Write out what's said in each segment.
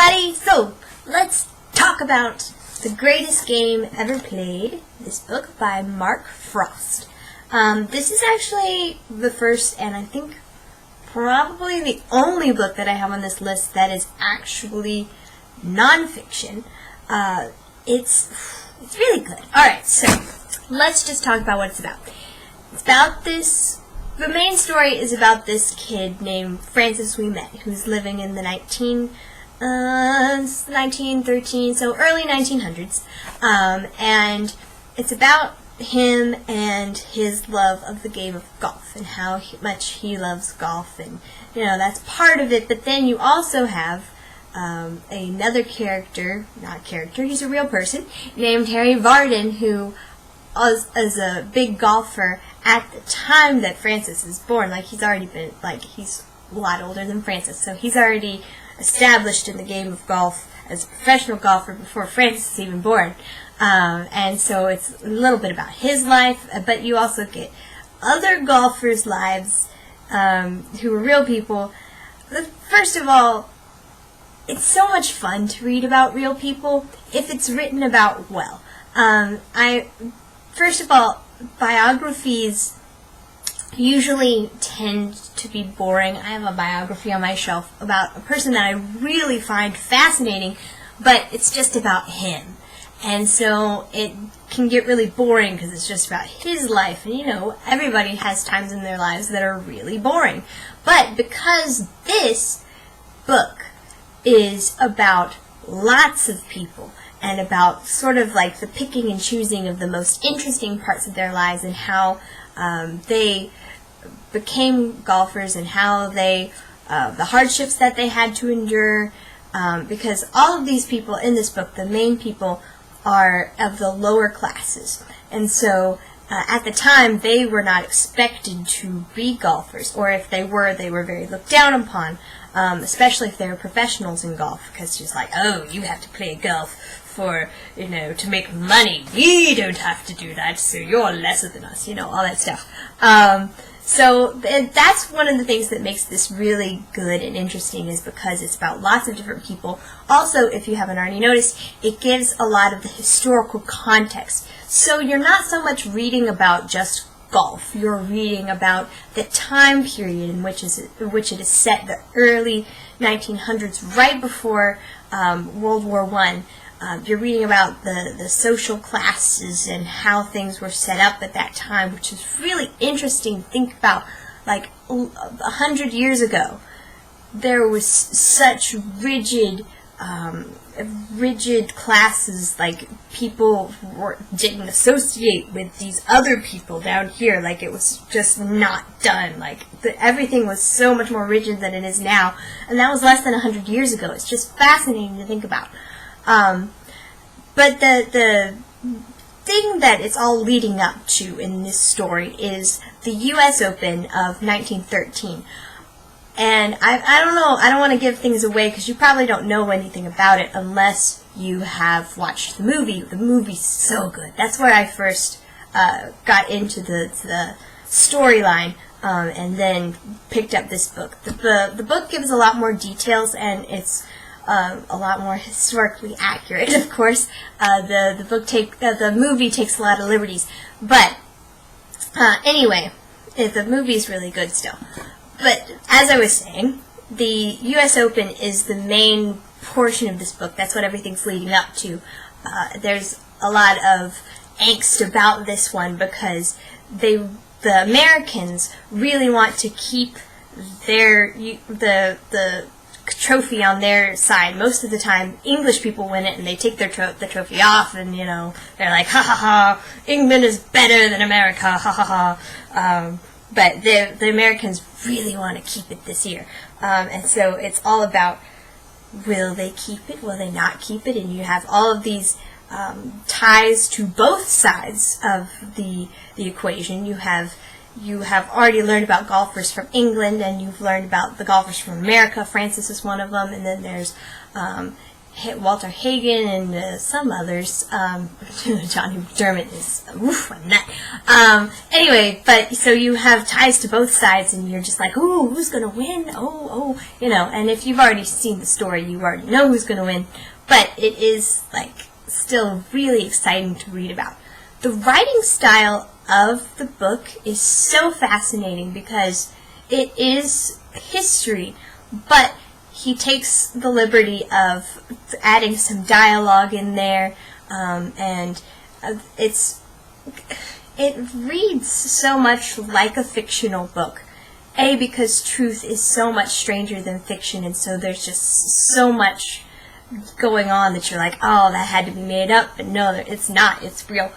everybody! So, let's talk about the greatest game ever played, this book by Mark Frost. This is actually the first, and I think probably the only book that I have on this list that is actually nonfiction. It's really good. Alright, so let's just talk about what it's about. It's about this, the main story is about this kid named Francis we met, who's living in the 1913, so early 1900s, and it's about him and his love of the game of golf and how much he loves golf, and that's part of it. But then you also have another character, he's a real person named Harry Varden, who is a big golfer at the time that Francis is born. He's already been, he's a lot older than Francis, so he's already established in the game of golf as a professional golfer before Francis is even born. And so it's a little bit about his life, but you also get other golfers' lives who are real people. First of all, it's so much fun to read about real people if it's written about well. First of all, biographies usually tend to be boring. I have a biography on my shelf about a person that I really find fascinating, but it's just about him. And so it can get really boring because it's just about his life. And everybody has times in their lives that are really boring. But because this book is about lots of people, and about sort of like the picking and choosing of the most interesting parts of their lives, and how they became golfers, and how they, the hardships that they had to endure, because all of these people in this book, the main people, are of the lower classes. And so at the time, they were not expected to be golfers, or if they were very looked down upon, especially if they were professionals in golf, because it's like, oh, you have to play golf for, to make money. We don't have to do that, so you're lesser than us, all that stuff. So that's one of the things that makes this really good and interesting, is because it's about lots of different people. Also, if you haven't already noticed, it gives a lot of the historical context. So you're not so much reading about just golf. You're reading about the time period in which it is set, the early 1900s, right before World War I. You're reading about the social classes and how things were set up at that time, which is really interesting to think about. 100 years ago, there was such rigid classes, people didn't associate with these other people down here, it was just not done, everything was so much more rigid than it is now, and that was less than 100 years ago. It's just fascinating to think about. But the thing that it's all leading up to in this story is the U.S. Open of 1913. And I don't know, I don't want to give things away because you probably don't know anything about it unless you have watched the movie. The movie's so good. That's where I first got into the storyline, and then picked up this book. The book gives a lot more details, and it's a lot more historically accurate, of course. The movie takes a lot of liberties, but anyway, the movie's really good still. But as I was saying, the U.S. Open is the main portion of this book. That's what everything's leading up to. There's a lot of angst about this one because the Americans really want to keep the trophy on their side. Most of the time, English people win it, and they take the trophy off, and they're like, ha ha ha, England is better than America, ha ha ha. But the Americans really want to keep it this year, and so it's all about, will they keep it, will they not keep it, and you have all of these ties to both sides of the equation. You have already learned about golfers from England, and you've learned about the golfers from America. Francis is one of them, and then there's Walter Hagen and some others. Johnny McDermott is oof on that. Anyway, but so you have ties to both sides, and you're just like, ooh, who's gonna win? Oh, you know. And if you've already seen the story, you already know who's gonna win. But it is like still really exciting to read about. The writing style of the book is so fascinating because it is history, but he takes the liberty of adding some dialogue in there, and it reads so much like a fictional book. A, because truth is so much stranger than fiction, and so there's just so much going on that you're like, oh, that had to be made up, but no, it's not, it's real.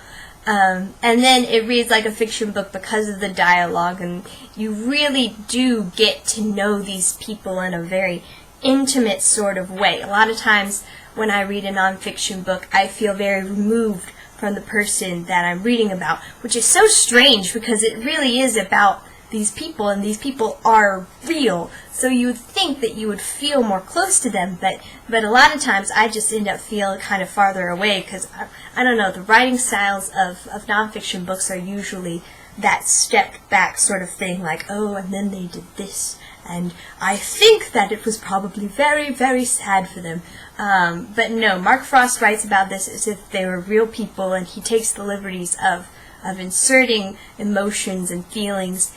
And then it reads like a fiction book because of the dialogue, and you really do get to know these people in a very intimate sort of way. A lot of times when I read a nonfiction book, I feel very removed from the person that I'm reading about, which is so strange because it really is about these people, and these people are real. So you would think that you would feel more close to them, but a lot of times I just end up feeling kind of farther away because, I don't know, the writing styles of nonfiction books are usually that stepped back sort of thing, like, oh, and then they did this, and I think that it was probably very, very sad for them. But no, Mark Frost writes about this as if they were real people, and he takes the liberties of inserting emotions and feelings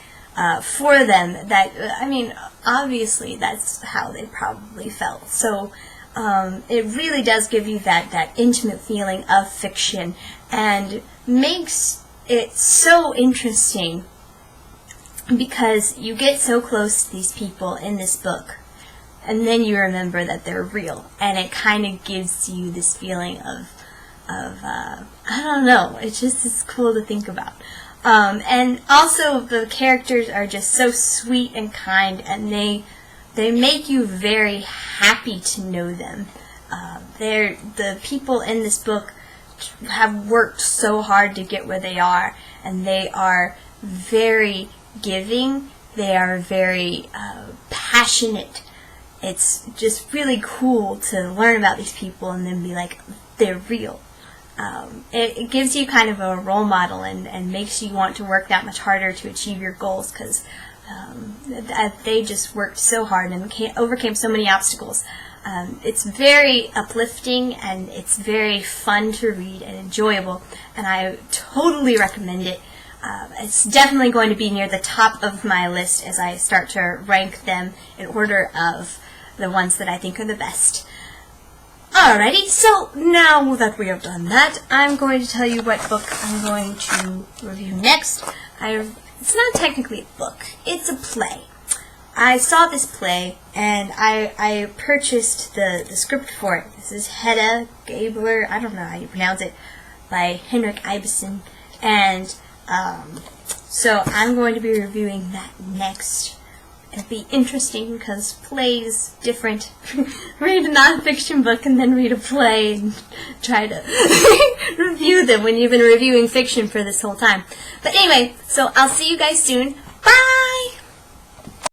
for them that, I mean, obviously that's how they probably felt. So it really does give you that intimate feeling of fiction and makes it so interesting because you get so close to these people in this book, and then you remember that they're real, and it kind of gives you this feeling of I don't know, it's just it's cool to think about. And also the characters are just so sweet and kind, and they make you very happy to know them. The people in this book have worked so hard to get where they are, and they are very giving, they are very passionate. It's just really cool to learn about these people and then be like, they're real. It gives you kind of a role model and makes you want to work that much harder to achieve your goals because they just worked so hard and overcame so many obstacles. It's very uplifting and it's very fun to read and enjoyable, and I totally recommend it. It's definitely going to be near the top of my list as I start to rank them in order of the ones that I think are the best. Alrighty, so now that we have done that, I'm going to tell you what book I'm going to review next. It's not technically a book, it's a play. I saw this play, and I purchased the script for it. This is Hedda Gabler, I don't know how you pronounce it, by Henrik Ibsen, and so I'm going to be reviewing that next. It'll be interesting because plays different. Read a nonfiction book and then read a play and try to review them when you've been reviewing fiction for this whole time. But anyway, so I'll see you guys soon. Bye!